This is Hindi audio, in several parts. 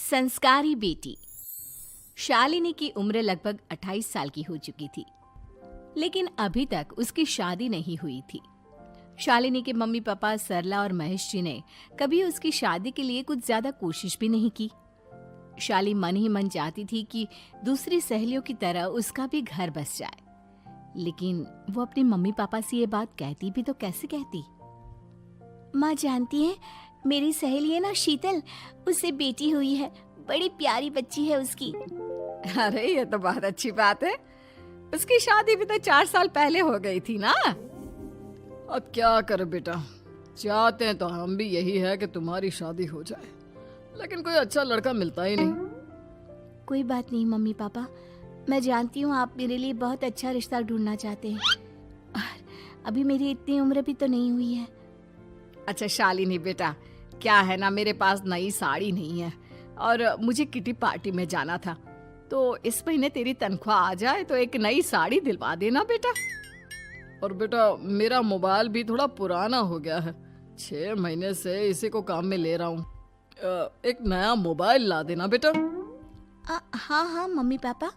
संस्कारी बेटी। शालिनी की उम्र लगभग 28 साल की हो चुकी थी, लेकिन अभी तक उसकी शादी नहीं हुई थी। शालिनी के मम्मी पापा सरला और महेश जी ने कभी उसकी शादी के लिए कुछ ज्यादा कोशिश भी नहीं की। शाली मन ही मन चाहती थी कि दूसरी सहेलियों की तरह उसका भी घर बस जाए, लेकिन वो अपने मम्मी पापा से ये बात कहती भी तो कैसे कहती। माँ जानती है, मेरी सहेली है ना शीतल, उससे बेटी हुई है, बड़ी प्यारी बच्ची है उसकी। अरे ये तो बहुत अच्छी बात है। उसकी शादी भी तो 4 साल पहले हो गई थी ना। अब क्या करे बेटा, चाहते हैं तो हम भी यही है कि तुम्हारी शादी हो जाए, लेकिन कोई अच्छा लड़का मिलता ही नहीं। कोई बात नहीं मम्मी पापा, मैं जानती हूँ आप मेरे लिए बहुत अच्छा रिश्ता ढूंढना चाहते हैं, और अभी मेरी इतनी उम्र भी तो नहीं हुई है। अच्छा शालिनी बेटा, क्या है ना, मेरे पास नई साड़ी नहीं है और मुझे किटी पार्टी में जाना था, तो इस महीने तेरी तनख्वाह आ जाए तो एक नई साड़ी दिलवा देना बेटा। और बेटा मेरा मोबाइल भी थोड़ा पुराना हो गया है, 6 महीने से इसी को काम में ले रहा हूँ। एक नया मोबाइल ला देना बेटा। हाँ हाँ मम्मी पापा।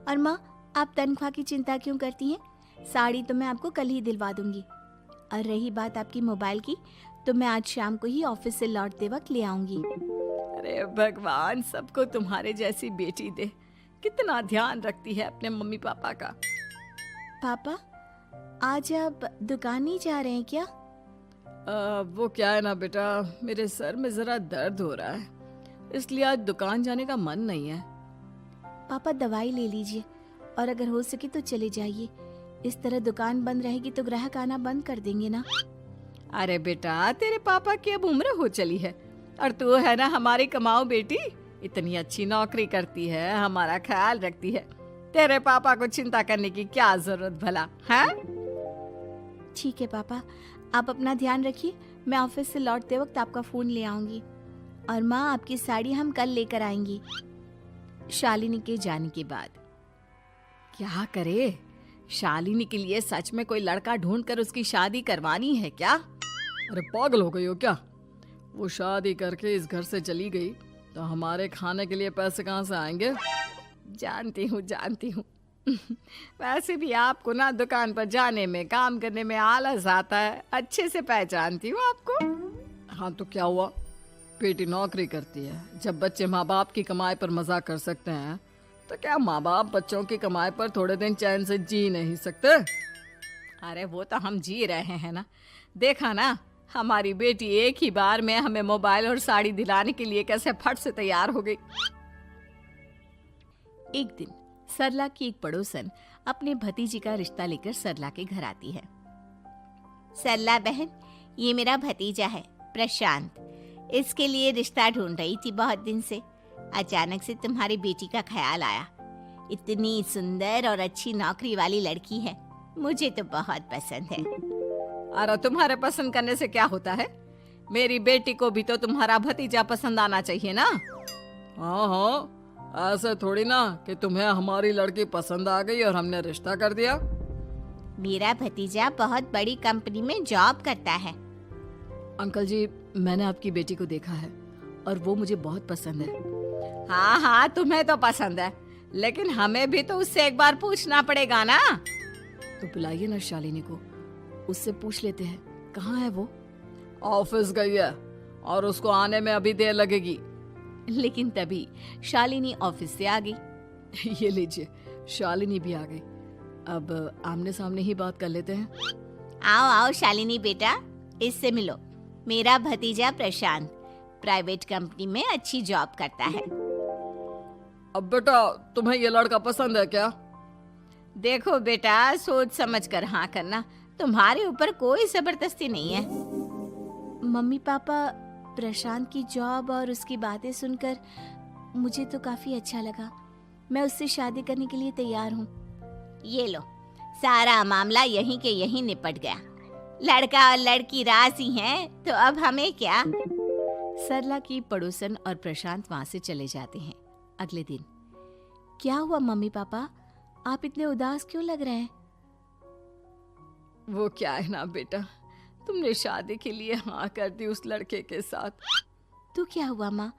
और माँ, आप तनख्वाह की चिंता क्यों करती हैं? साड़ी तो मैं आपको कल ही दिलवा दूंगी। और रही बात आपकी मोबाइल की, तो मैं आज शाम को ही ऑफिस से लौटते वक्त ले आऊंगी। अरे भगवान सबको तुम्हारे जैसी बेटी दे, कितना ध्यान रखती है अपने मम्मी पापा का। पापा, आज आप दुकान नहीं जा रहे हैं क्या? वो क्या है ना बेटा, मेरे सर में जरा दर्द हो रहा है, इसलिए आज दुकान जाने का मन नहीं है। पापा दवाई ले लीजिए, और अगर हो सके तो चले जाइए। इस तरह दुकान बंद रहेगी तो ग्राहक आना बंद कर देंगे ना। अरे बेटा, तेरे पापा की अब उम्र हो चली है, और तू है ना हमारी कमाऊ बेटी, इतनी अच्छी नौकरी करती है, हमारा ख्याल रखती है, तेरे पापा को चिंता करने की क्या जरूरत भला है? ठीक है पापा, आप अपना ध्यान रखिए, मैं ऑफिस से लौटते वक्त आपका फोन ले आऊंगी। और माँ, आपकी साड़ी हम कल लेकर आएंगी। शालिनी के जाने के बाद क्या करे, शालिनी के लिए सच में कोई लड़का ढूंढकर उसकी शादी करवानी है क्या? अरे पागल हो गई हो क्या? वो शादी करके इस घर से चली गई तो हमारे खाने के लिए पैसे कहाँ से आएंगे? जानती हूँ वैसे भी आपको ना दुकान पर जाने में, काम करने में आलस आता है, अच्छे से पहचानती हूँ आपको। हाँ तो क्या हुआ, बेटी नौकरी करती है, जब बच्चे माँ बाप की कमाई पर मजाक कर सकते हैं, तो क्या माँ बाप बच्चों की कमाई पर थोड़े दिन चैन से जी नहीं सकते? अरे वो तो हम जी रहे हैं ना, देखा ना हमारी बेटी एक ही बार में हमें मोबाइल और साड़ी दिलाने के लिए कैसे फट से तैयार हो गई। एक दिन सरला की एक पड़ोसन अपने भतीजी का रिश्ता लेकर सरला के घर आती है। सरला बहन, ये मेरा भतीजा है प्रशांत, इसके लिए रिश्ता ढूंढ रही थी बहुत दिन से। अचानक से तुम्हारी बेटी का ख्याल आया, इतनी सुंदर और अच्छी नौकरी वाली लड़की है, मुझे तो बहुत पसंद है। अरे तुम्हारे पसंद करने से क्या होता है, मेरी बेटी को भी तो तुम्हारा भतीजा पसंद आना चाहिए ना। हाँ, ऐसे थोड़ी ना कि तुम्हें हमारी लड़की पसंद आ गई और हमने रिश्ता कर दिया। मेरा भतीजा बहुत बड़ी कंपनी में जॉब करता है। अंकल जी, मैंने आपकी बेटी को देखा है और वो मुझे बहुत पसंद है। हाँ, तुम्हें तो पसंद है, लेकिन हमें भी तो उससे एक बार पूछना पड़ेगा ना। तो बुलाइए ना शालिनी को, उससे पूछ लेते हैं कहाँ है वो। ऑफिस गई है और उसको आने में अभी देर लगेगी। लेकिन तभी शालिनी ऑफिस से आ गई। ये लीजिए, शालिनी भी आ गई। अब आमने सामने ही बात कर लेते हैं। आओ आओ शालिनी बेटा, इससे मिलो, मेरा भतीजा प्रशांत प्राइवेट कंपनी में अच्छी जॉब करता है। अब बेटा, तुम्हें ये लड़का पसंद है क्या? देखो बेटा, सोच समझ कर हाँ करना, तुम्हारे ऊपर कोई जबरदस्ती नहीं है। मम्मी पापा, प्रशांत की जॉब और उसकी बातें सुनकर मुझे तो काफी अच्छा लगा, मैं उससे शादी करने के लिए तैयार हूँ। ये लो, सारा मामला यहीं के यहीं निपट गया, लड़का और लड़की राजी हैं, तो अब हमें क्या। सरला की पड़ोसन और प्रशांत वहां से चले जाते हैं। अगले दिन, क्या हुआ मम्मी पापा, आप इतने उदास क्यों लग रहे हैं? वो क्या है ना बेटा, तुमने शादी के लिए हाँ कर दी उस लड़के के साथ। तो क्या हुआ माँ,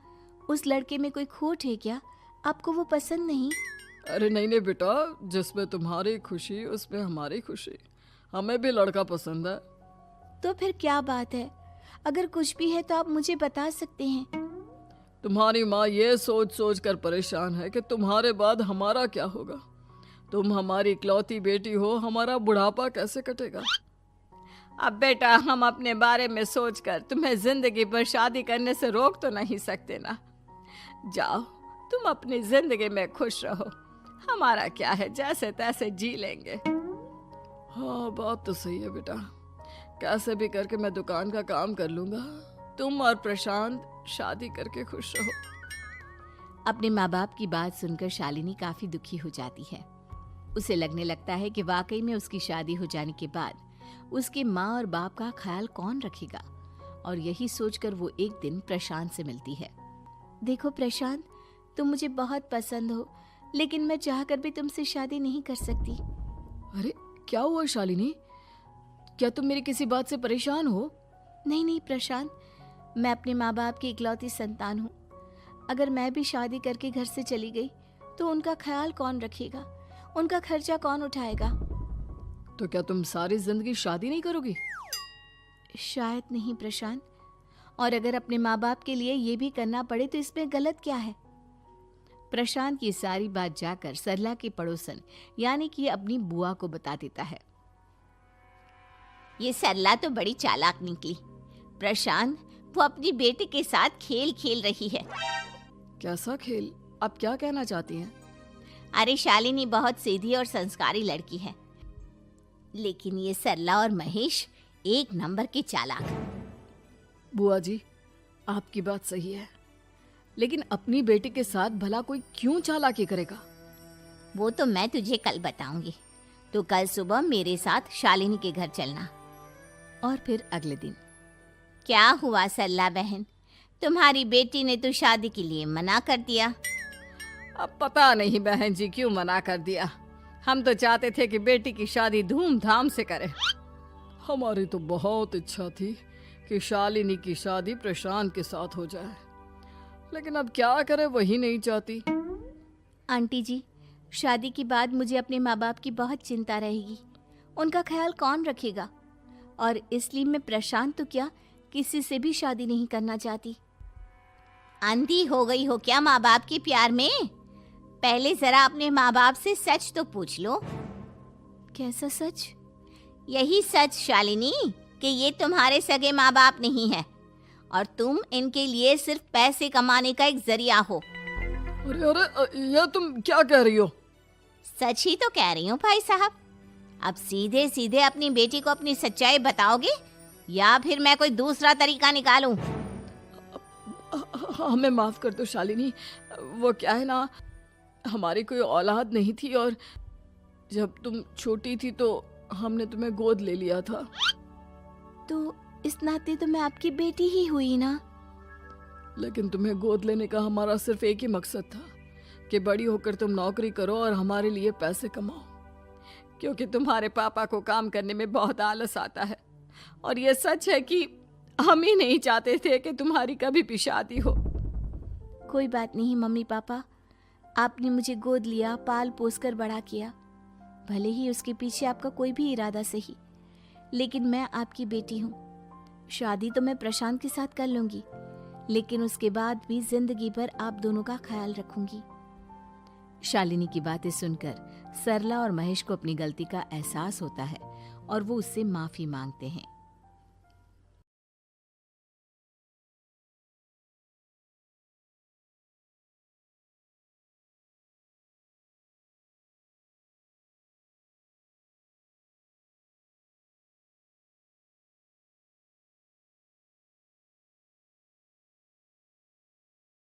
उस लड़के में कोई खोट है क्या? आपको वो पसंद नहीं? अरे नहीं नहीं बेटा, जिसमें तुम्हारी खुशी उसमें हमारी खुशी। हमें भी लड़का पसंद है। तो फिर क्या बात है? अगर कुछ भी है तो आप मुझे बता सकते हैं। तुम्हारी माँ ये सोच सोच कर परेशान है कि तुम्हारे बाद हमारा क्या होगा। तुम हमारी इकलौती बेटी हो, हमारा बुढ़ापा कैसे कटेगा। अब बेटा, हम अपने बारे में सोचकर तुम्हें जिंदगी भर शादी करने से रोक तो नहीं सकते ना। जाओ, तुम अपनी जिंदगी में खुश रहो, हमारा क्या है, जैसे तैसे जी लेंगे। हाँ, बात तो सही है बेटा। कैसे भी करके मैं दुकान का काम कर लूंगा। तुम और प्रशांत शादी करके खुश रहो। अपने माँ बाप की बात सुनकर शालिनी काफी दुखी हो जाती है। उसे लगने लगता है कि वाकई में उसकी शादी हो जाने के बाद उसकी माँ और बाप का ख्याल कौन रखेगा। और यही सोचकर वो एक दिन प्रशांत से मिलती है। देखो प्रशांत, तुम मुझे बहुत पसंद हो, लेकिन मैं चाहकर भी तुमसे शादी नहीं कर सकती। अरे क्या हुआ शालिनी? क्या तुम मेरी किसी बात से परेशान हो? नहीं नहीं प्रशांत, मैं अपने माँ बाप की इकलौती संतान हूँ। अगर मैं भी शादी करके घर से चली गई तो उनका ख्याल कौन रखेगा, उनका खर्चा कौन उठाएगा। तो क्या तुम सारी जिंदगी शादी नहीं करोगी? शायद नहीं प्रशांत, और अगर अपने माँ बाप के लिए ये भी करना पड़े तो इसमें गलत क्या है। प्रशांत की सारी बात जाकर सरला के पड़ोसन यानी कि अपनी बुआ को बता देता है। ये सरला तो बड़ी चालाक निकली। प्रशांत, वो अपनी बेटी के साथ खेल खेल रही है। कैसा खेल? आप क्या कहना चाहती हैं? अरे शालिनी बहुत सीधी और संस्कारी लड़की है, लेकिन ये सरला और महेश एक नंबर के चालाक। बुआ जी, आपकी बात सही है, लेकिन अपनी बेटी के साथ भला कोई क्यों चालाकी करेगा? वो तो मैं तुझे कल बताऊंगी। तो कल सुबह मेरे साथ शालिनी के घर चलना। और फिर अगले दिन। क्या हुआ सरला बहन, तुम्हारी बेटी ने तो शादी के लिए मना कर दिया। अब पता नहीं बहन जी क्यों मना कर दिया। हम तो चाहते थे कि बेटी की शादी धूमधाम से करें। हमारी तो बहुत इच्छा थी कि शालिनी की शादी प्रशांत के साथ हो जाए, लेकिन अब क्या करें, वही नहीं चाहती। आंटी जी, शादी के बाद मुझे अपने माँ बाप की बहुत चिंता रहेगी। उनका ख्याल कौन रखेगा, और इसलिए मैं प्रशांत तो क्या किसी से भी शादी नहीं करना चाहती। अंधी हो गई हो क्या माँ बाप के प्यार में? पहले जरा अपने माँ बाप से सच तो पूछ लो। कैसा सच? यही सच शालिनी कि ये तुम्हारे सगे माँ बाप नहीं है और तुम इनके लिए सिर्फ पैसे कमाने का एक जरिया हो। अरे अरे, ये तुम क्या कह रही हो? सच ही तो कह रही हूँ भाई साहब। अब सीधे सीधे अपनी बेटी को अपनी सच्चाई बताओगे या फिर मैं कोई दूसरा तरीका निकालूं? हमें माफ कर दो शालिनी। वो क्या है ना, हमारी कोई औलाद नहीं थी और जब तुम छोटी थी तो हमने तुम्हें गोद ले लिया था। तो इस नाते तो मैं आपकी बेटी ही हुई ना। लेकिन तुम्हें गोद लेने का हमारा सिर्फ एक ही मकसद था कि बड़ी होकर तुम नौकरी करो और हमारे लिए पैसे कमाओ, क्योंकि तुम्हारे पापा को काम करने में बहुत आलस आता है। और ये सच है कि हम ही नहीं चाहते थे कि तुम्हारी कभी भी शादी हो। कोई बात नहीं मम्मी पापा, आपने मुझे गोद लिया, पाल पोस कर बड़ा किया। भले ही उसके पीछे आपका कोई भी इरादा सही, लेकिन मैं आपकी बेटी हूँ। शादी तो मैं प्रशांत के साथ कर लूंगी, लेकिन उसके बाद भी जिंदगी भर आप दोनों का ख्याल रखूंगी। शालिनी की बातें सुनकर सरला और महेश को अपनी गलती का एहसास होता है और वो उससे माफी मांगते हैं।